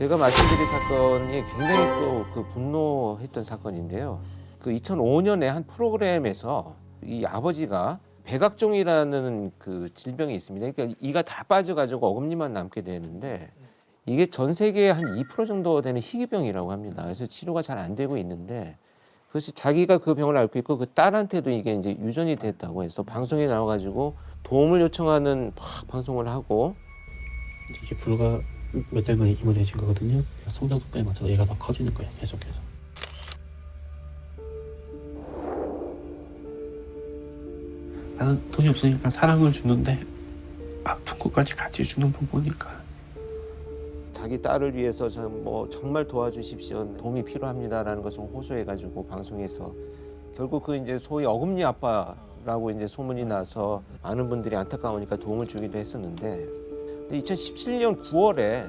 제가 말씀드린 사건이 굉장히 또 그 분노했던 사건인데요. 그 2005년에 한 프로그램에서 이 아버지가 백악종이라는 그 질병이 있습니다. 그러니까 이가 다 빠져가지고 어금니만 남게 되는데 이게 전 세계에 한 2% 정도 되는 희귀병이라고 합니다. 그래서 치료가 잘 안 되고 있는데 그것이 자기가 그 병을 앓고 있고 그 딸한테도 이게 이제 유전이 됐다고 해서 방송에 나와가지고 도움을 요청하는 막 방송을 하고 이게 불과 몇 달 만에 입원해진 거거든요. 성장 속도에 맞춰서 얘가 더 커지는 거예요. 계속해서. 나는 돈이 없으니까 사랑을 주는데 아픈 것까지 같이 주는 거 보니까 자기 딸을 위해서 뭐 정말 도와주십시오. 도움이 필요합니다라는 것을 호소해가지고 방송에서 결국 그 이제 소위 어금니 아빠라고 이제 소문이 나서 많은 분들이 안타까우니까 도움을 주기도 했었는데 2017년 9월에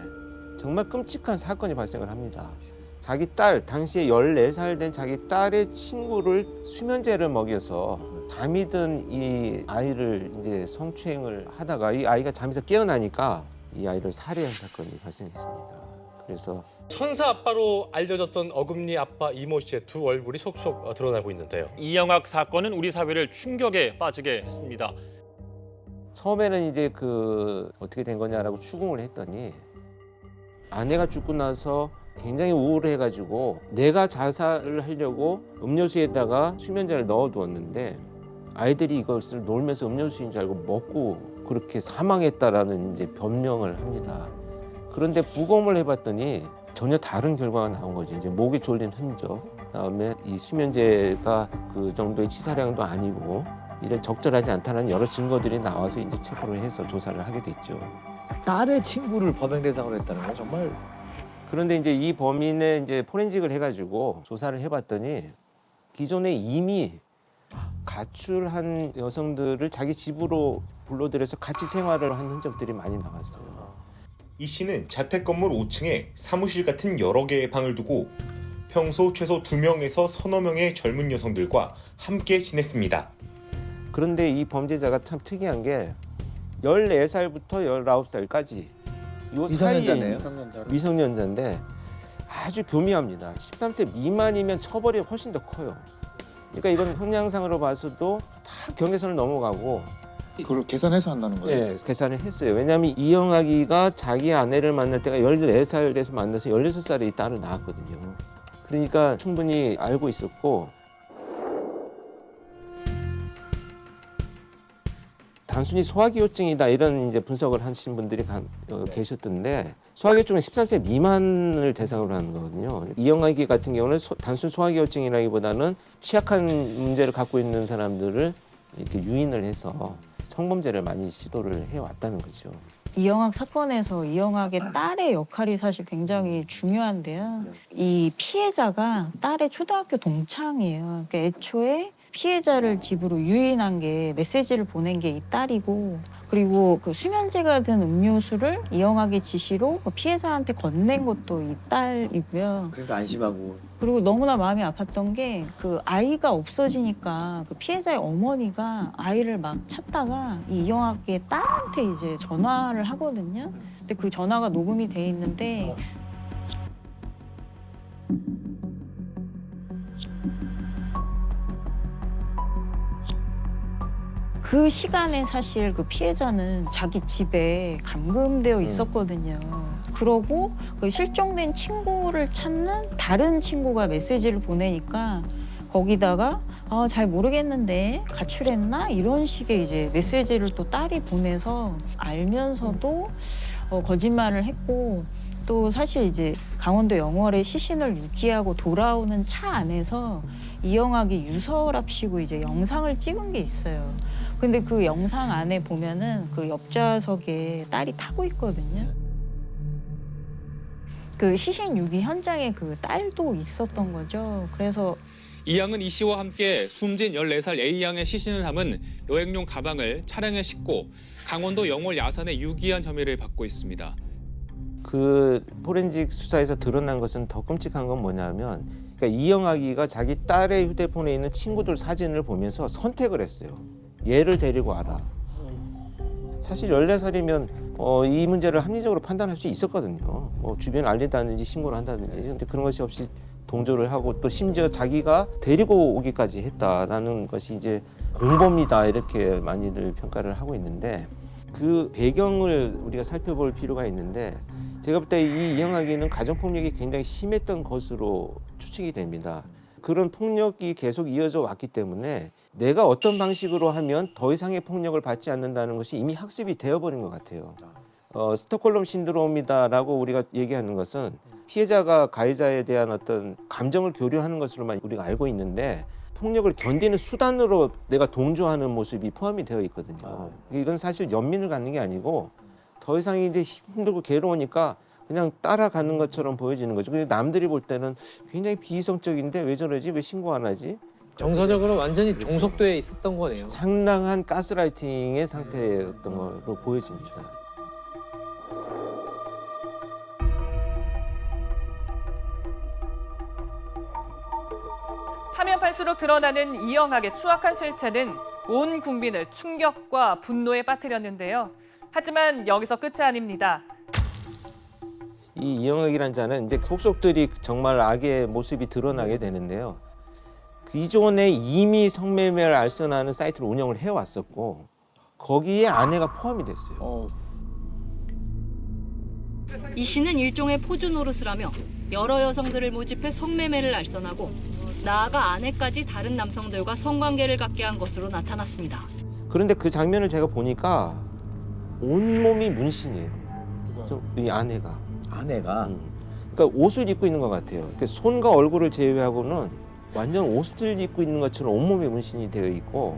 정말 끔찍한 사건이 발생을 합니다. 자기 딸, 당시에 14살 된 자기 딸의 친구를 수면제를 먹여서 담이 든 이 아이를 이제 성추행을 하다가 이 아이가 잠에서 깨어나니까 이 아이를 살해한 사건이 발생했습니다. 그래서 천사 아빠로 알려졌던 어금니 아빠 이모 씨의 두 얼굴이 속속 드러나고 있는데요. 이영학 사건은 우리 사회를 충격에 빠지게 했습니다. 처음에는 이제 그 어떻게 된 거냐라고 추궁을 했더니 아내가 죽고 나서 굉장히 우울해가지고 내가 자살을 하려고 음료수에다가 수면제를 넣어두었는데 아이들이 이것을 놀면서 음료수인 줄 알고 먹고 그렇게 사망했다라는 이제 변명을 합니다. 그런데 부검을 해봤더니 전혀 다른 결과가 나온 거죠. 이제 목에 졸린 흔적, 그다음에 이 수면제가 그 정도의 치사량도 아니고 이런 적절하지 않다는 여러 증거들이 나와서 이제 체포를 해서 조사를 하게 됐죠. 딸의 친구를 범행 대상으로 했다는 건 정말. 그런데 이제 이 범인의 이제 포렌식을 해가지고 조사를 해봤더니 기존에 이미 가출한 여성들을 자기 집으로 불러들여서 같이 생활을 한 흔적들이 많이 나왔어요. 이 씨는 자택 건물 5층에 사무실 같은 여러 개의 방을 두고 평소 최소 2명에서 서너 명의 젊은 여성들과 함께 지냈습니다. 그런데 이 범죄자가 참 특이한 게 14살부터 19살까지 요 사이에 미성년자네요. 미성년자인데 아주 교묘합니다. 13세 미만이면 처벌이 훨씬 더 커요. 그러니까 이건 형량상으로 봐서도 다 경계선을 넘어가고 그걸 계산해서 한다는 거예요? 예, 계산을 했어요. 왜냐하면 이영학이가 자기 아내를 만날 때가 14살 돼서 만나서 16살에 이 딸을 낳았거든요. 그러니까 충분히 알고 있었고 단순히 소화기호증이다 이런 이제 분석을 하신 분들이 계셨던데 소화기호증은 13세 미만을 대상으로 하는 거거든요. 이영학이 같은 경우는 단순 소화기호증이라기보다는 취약한 문제를 갖고 있는 사람들을 이렇게 유인을 해서 성범죄를 많이 시도를 해왔다는 거죠. 이영학 사건에서 이영학의 딸의 역할이 사실 굉장히 중요한데요. 이 피해자가 딸의 초등학교 동창이에요. 그러니까 애초에 피해자를 집으로 유인한 게 메시지를 보낸 게 이 딸이고 그리고 그 수면제가 든 음료수를 이영학의 지시로 그 피해자한테 건넨 것도 이 딸이고요. 그러니까 안심하고. 그리고 너무나 마음이 아팠던 게 그 아이가 없어지니까 그 피해자의 어머니가 아이를 막 찾다가 이 이영학의 딸한테 이제 전화를 하거든요. 근데 그 전화가 녹음이 돼 있는데 그 시간에 사실 그 피해자는 자기 집에 감금되어 있었거든요. 그러고 그 실종된 친구를 찾는 다른 친구가 메시지를 보내니까 거기다가 잘 모르겠는데 가출했나? 이런 식의 이제 메시지를 또 딸이 보내서 알면서도 거짓말을 했고 또 사실 이제 강원도 영월의 시신을 유기하고 돌아오는 차 안에서 이영학이 유서랍시고 이제 영상을 찍은 게 있어요. 근데 그 영상 안에 보면은 그 옆좌석에 딸이 타고 있거든요. 그 시신 유기 현장에 그 딸도 있었던 거죠. 그래서 이 양은 이 씨와 함께 숨진 14살 A 양의 시신을 담은 여행용 가방을 차량에 싣고 강원도 영월 야산에 유기한 혐의를 받고 있습니다. 그 포렌식 수사에서 드러난 것은 더 끔찍한 건 뭐냐면 그러니까 이영학이가 자기 딸의 휴대폰에 있는 친구들 사진을 보면서 선택을 했어요. 얘를 데리고 와라. 사실 14살이면 이 문제를 합리적으로 판단할 수 있었거든요. 뭐 주변에 알린다든지 신고를 한다든지. 근데 그런 것이 없이 동조를 하고 또 심지어 자기가 데리고 오기까지 했다라는 것이 이제 공범이다 이렇게 많이들 평가를 하고 있는데 그 배경을 우리가 살펴볼 필요가 있는데 제가 볼 때 이 이영학이는 가정폭력이 굉장히 심했던 것으로 추측이 됩니다. 그런 폭력이 계속 이어져 왔기 때문에 내가 어떤 방식으로 하면 더 이상의 폭력을 받지 않는다는 것이 이미 학습이 되어버린 것 같아요. 스톡홀름 신드롬이다라고 우리가 얘기하는 것은 피해자가 가해자에 대한 어떤 감정을 교류하는 것으로만 우리가 알고 있는데 폭력을 견디는 수단으로 내가 동조하는 모습이 포함이 되어 있거든요. 이건 사실 연민을 갖는 게 아니고 더 이상 이제 힘들고 괴로우니까 그냥 따라가는 것처럼 보여지는 거죠. 근데 남들이 볼 때는 굉장히 비이성적인데 왜 저러지? 왜 신고 안 하지? 정서적으로 완전히 종속돼 있었던 거네요. 상당한 가스라이팅의 상태였던 걸로 보여집니다. 파면 팔수록 드러나는 이영학의 추악한 실체는 온 국민을 충격과 분노에 빠뜨렸는데요. 하지만 여기서 끝이 아닙니다. 이 이영학이라는 자는 이제 속속들이 정말 악의 모습이 드러나게 되는데요. 기존에 이미 성매매를 알선하는 사이트를 운영을 해왔었고 거기에 아내가 포함이 됐어요. 이 씨는 일종의 포주 노릇을 하며 여러 여성들을 모집해 성매매를 알선하고 나아가 아내까지 다른 남성들과 성관계를 갖게 한 것으로 나타났습니다. 그런데 그 장면을 제가 보니까 온몸이 문신이에요. 이 아내가. 그러니까 옷을 입고 있는 것 같아요. 그러니까 손과 얼굴을 제외하고는 완전 옷을 입고 있는 것처럼 온몸에 문신이 되어 있고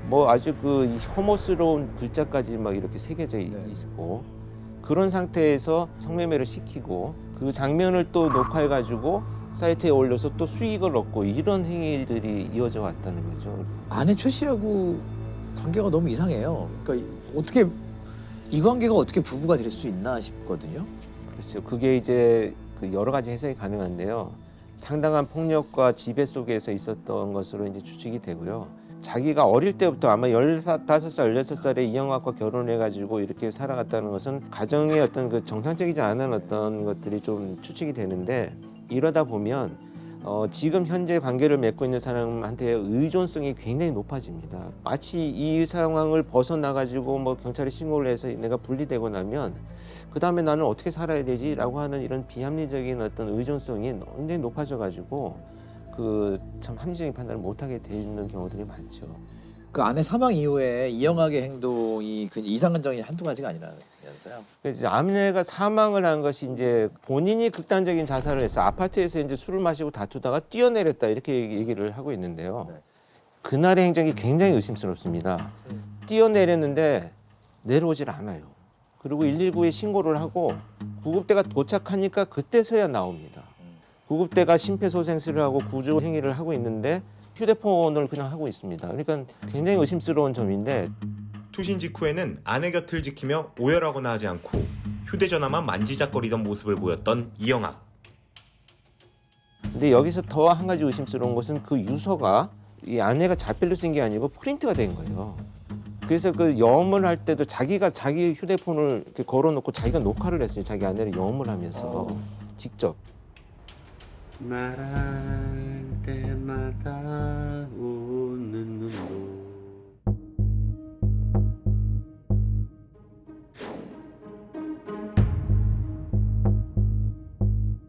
뭐 아주 그 혐오스러운 글자까지 막 이렇게 새겨져 있고 그런 상태에서 성매매를 시키고 그 장면을 또 녹화해가지고 사이트에 올려서 또 수익을 얻고 이런 행위들이 이어져 왔다는 거죠. 아내 최 씨하고 관계가 너무 이상해요. 그러니까 어떻게 이 관계가 어떻게 부부가 될 수 있나 싶거든요. 그렇죠. 그게 이제 그 여러 가지 해석이 가능한데요. 상당한 폭력과 지배 속에서 있었던 것으로 이제 추측이 되고요. 자기가 어릴 때부터 아마 15살, 16살에 이영학과 결혼해가지고 이렇게 살아갔다는 것은 가정의 어떤 그 정상적이지 않은 어떤 것들이 좀 추측이 되는데 이러다 보면 지금 현재 관계를 맺고 있는 사람한테 의존성이 굉장히 높아집니다. 마치 이 상황을 벗어나가지고 뭐 경찰에 신고를 해서 내가 분리되고 나면 그 다음에 나는 어떻게 살아야 되지라고 하는 이런 비합리적인 어떤 의존성이 굉장히 높아져가지고 그 참 합리적인 판단을 못하게 되는 경우들이 많죠. 그 아내 사망 이후에 이영학의 행동이 그 이상한 점이 한두 가지가 아니라면서요. 이제 아내가 사망을 한 것이 이제 본인이 극단적인 자살을 해서 아파트에서 이제 술을 마시고 다투다가 뛰어내렸다 이렇게 얘기를 하고 있는데요. 그날의 행적이 굉장히 의심스럽습니다. 뛰어내렸는데 내려오질 않아요. 그리고 119에 신고를 하고 구급대가 도착하니까 그때서야 나옵니다. 구급대가 심폐소생술을 하고 구조 행위를 하고 있는데 휴대폰을 그냥 하고 있습니다. 그러니까 굉장히 의심스러운 점인데 투신 직후에는 아내 곁을 지키며 오열하거나 하지 않고 휴대전화만 만지작거리던 모습을 보였던 이영학. 근데 여기서 더 한 가지 의심스러운 것은 그 유서가 이 아내가 자필로 쓴 게 아니고 프린트가 된 거예요. 그래서 그 염을 할 때도 자기가 자기 휴대폰을 이렇게 걸어놓고 자기가 녹화를 했어요. 자기 아내를 염을 하면서 직접. 말할 때마다 웃는 눈도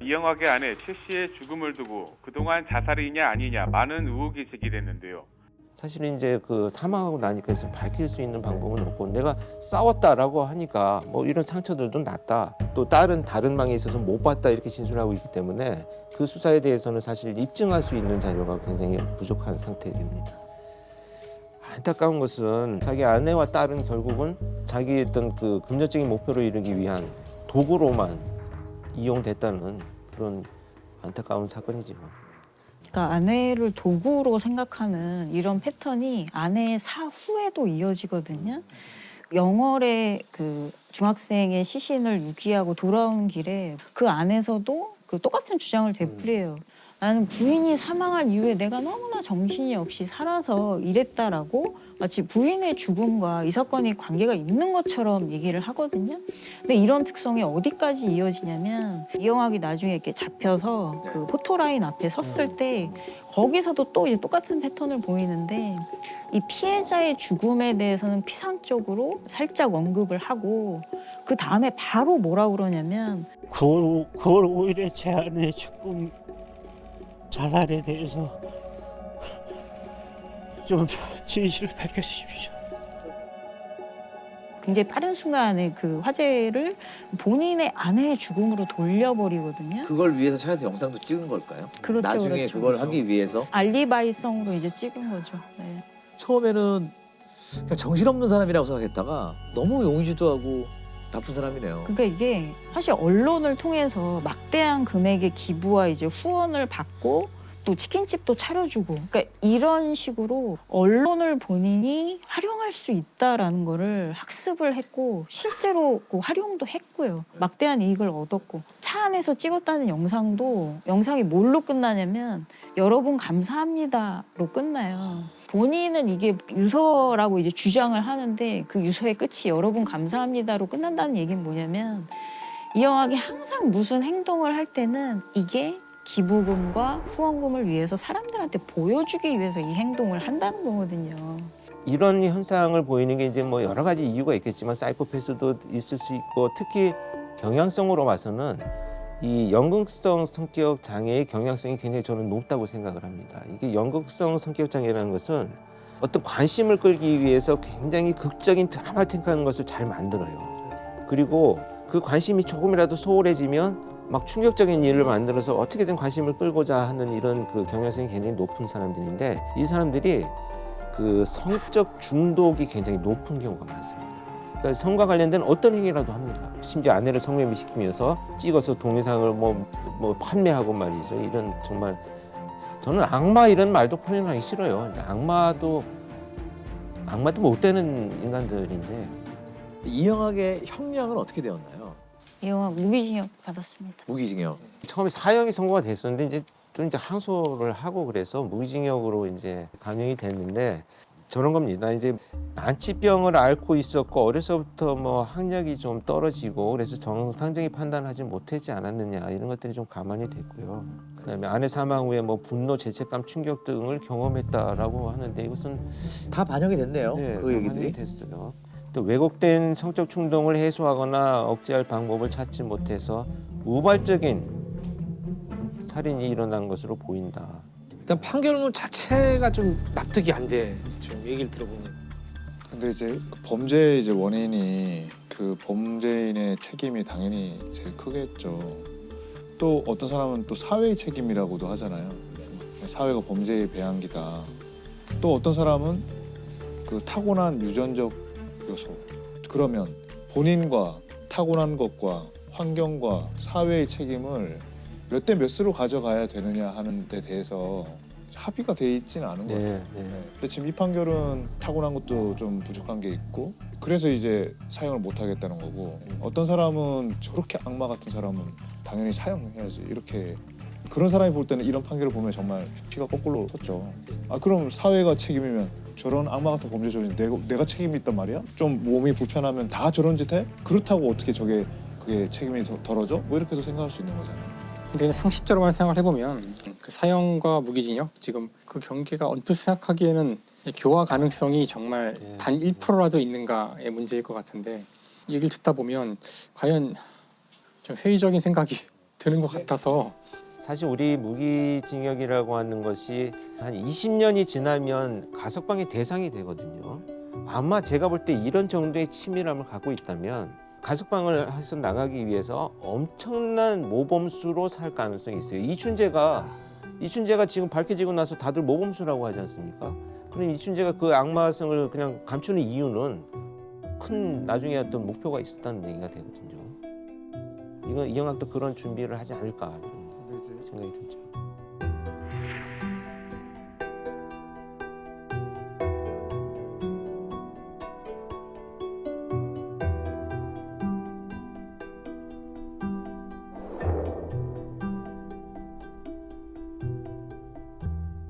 이영학의 아내 최 씨의 죽음을 두고 그동안 자살이냐 아니냐 많은 의혹이 제기됐는데요. 사실은 이제 그 사망하고 나니까 그래서 밝힐 수 있는 방법은 없고 내가 싸웠다라고 하니까 뭐 이런 상처들도 났다. 또 다른 방에 있어서 못 봤다 이렇게 진술하고 있기 때문에 그 수사에 대해서는 사실 입증할 수 있는 자료가 굉장히 부족한 상태입니다. 안타까운 것은 자기 아내와 딸은 결국은 자기 어떤 그 금전적인 목표를 이루기 위한 도구로만 이용됐다는 그런 안타까운 사건이죠. 그러니까 아내를 도구로 생각하는 이런 패턴이 아내의 사후에도 이어지거든요. 영월의 그 중학생의 시신을 유기하고 돌아오는 길에 그 안에서도 그 똑같은 주장을 되풀이해요. 나는 부인이 사망한 이후에 내가 너무나 정신이 없이 살아서 이랬다라고 마치 부인의 죽음과 이 사건이 관계가 있는 것처럼 얘기를 하거든요. 근데 이런 특성이 어디까지 이어지냐면 이영학이 나중에 이렇게 잡혀서 그 포토라인 앞에 섰을 때 거기서도 또 이제 똑같은 패턴을 보이는데 이 피해자의 죽음에 대해서는 피상적으로 살짝 언급을 하고 그 다음에 바로 뭐라 그러냐면 9월 5일에 제 아내의 죽음 자살에 대해서 좀 진실을 밝혀주십시오. 굉장히 빠른 순간에 그 화제를 본인의 아내의 죽음으로 돌려버리거든요. 그걸 위해서 차에서 영상도 찍은 걸까요? 그렇죠, 나중에 그렇죠. 그걸 하기 위해서 알리바이성으로 이제 찍은 거죠. 네. 처음에는 그냥 정신없는 사람이라고 생각했다가 너무 용의주도하고 나쁜 사람이네요. 그러니까 이게 사실 언론을 통해서 막대한 금액의 기부와 이제 후원을 받고 또 치킨집도 차려주고 그러니까 이런 식으로 언론을 본인이 활용할 수 있다라는 거를 학습을 했고 실제로 그 활용도 했고요. 막대한 이익을 얻었고 차 안에서 찍었다는 영상이 뭘로 끝나냐면 여러분 감사합니다로 끝나요. 본인은 이게 유서라고 이제 주장을 하는데 그 유서의 끝이 여러분 감사합니다로 끝난다는 얘기는 뭐냐면 이영학이 항상 무슨 행동을 할 때는 이게 기부금과 후원금을 위해서 사람들한테 보여주기 위해서 이 행동을 한다는 거거든요. 이런 현상을 보이는 게 이제 뭐 여러 가지 이유가 있겠지만 사이코패스도 있을 수 있고 특히 경향성으로 봐서는 이 연극성 성격 장애의 경향성이 굉장히 저는 높다고 생각을 합니다. 이게 연극성 성격 장애라는 것은 어떤 관심을 끌기 위해서 굉장히 극적인 드라마틱한 것을 잘 만들어요. 그리고 그 관심이 조금이라도 소홀해지면 막 충격적인 일을 만들어서 어떻게든 관심을 끌고자 하는 이런 그 경향성이 굉장히 높은 사람들인데 이 사람들이 그 성적 중독이 굉장히 높은 경우가 많습니다. 그러니까 성과 관련된 어떤 행위라도 합니다. 심지어 아내를 성매매시키면서 찍어서 동영상을 뭐 판매하고 말이죠. 이런 정말 저는 악마 이런 말도 표현하기 싫어요. 악마도 못 되는 인간들인데 이영학의 형량은 어떻게 되었나요? 이영학 무기징역 받았습니다. 무기징역. 처음에 사형이 선고가 됐었는데 이제 또 이제 항소를 하고 그래서 무기징역으로 이제 감형이 됐는데 저런 겁니다. 이제 난치병을 앓고 있었고 어려서부터 뭐 학력이 좀 떨어지고 그래서 정상적인 판단하지 못하지 않았느냐 이런 것들이 좀 감안이 됐고요. 그다음에 아내 사망 후에 뭐 분노, 죄책감, 충격 등을 경험했다라고 하는데 이것은 다 반영이 됐네요. 네, 그 얘기들이. 반영이 됐어요. 또 왜곡된 성적 충동을 해소하거나 억제할 방법을 찾지 못해서 우발적인 살인이 일어난 것으로 보인다. 일단 판결문 자체가 좀 납득이 안 돼. 지금 얘기를 들어보면. 근데 이제 그 범죄의 이제 원인이 그 범죄인의 책임이 당연히 제일 크겠죠. 또 어떤 사람은 또 사회의 책임이라고도 하잖아요. 사회가 범죄의 배양기다. 또 어떤 사람은 그 타고난 유전적 요소. 그러면 본인과 타고난 것과 환경과 사회의 책임을 몇 대 몇으로 가져가야 되느냐 하는 데 대해서 합의가 돼 있지는 않은 것 같아요. 근데 지금 이 판결은 타고난 것도 좀 부족한 게 있고 그래서 이제 사형을 못 하겠다는 거고 어떤 사람은 저렇게 악마 같은 사람은 당연히 사형해야지 이렇게 그런 사람이 볼 때는 이런 판결을 보면 정말 피가 거꾸로 섰죠. 아 그럼 사회가 책임이면 저런 악마 같은 범죄 저지른 내가 책임이 있단 말이야? 좀 몸이 불편하면 다 저런 짓 해? 그렇다고 어떻게 그게 책임이 덜어져? 뭐 이렇게도 생각할 수 있는 거잖아요. 근데 상식적으로만 생각을 해보면 그 사형과 무기징역 지금 그 경계가 언뜻 생각하기에는 교화 가능성이 정말 단 1%라도 있는가의 문제일 것 같은데 얘기를 듣다 보면 과연 좀 회의적인 생각이 드는 것 같아서 사실 우리 무기징역이라고 하는 것이 한 20년이 지나면 가석방의 대상이 되거든요. 아마 제가 볼 때 이런 정도의 치밀함을 갖고 있다면 가석방을 해서 나가기 위해서 엄청난 모범수로 살 가능성이 있어요. 이춘재가 지금 밝혀지고 나서 다들 모범수라고 하지 않습니까? 그럼 이춘재가 그 악마성을 그냥 감추는 이유는 큰 나중에 어떤 목표가 있었다는 얘기가 되거든요. 이영학도 그런 준비를 하지 않을까 생각이 듭니다.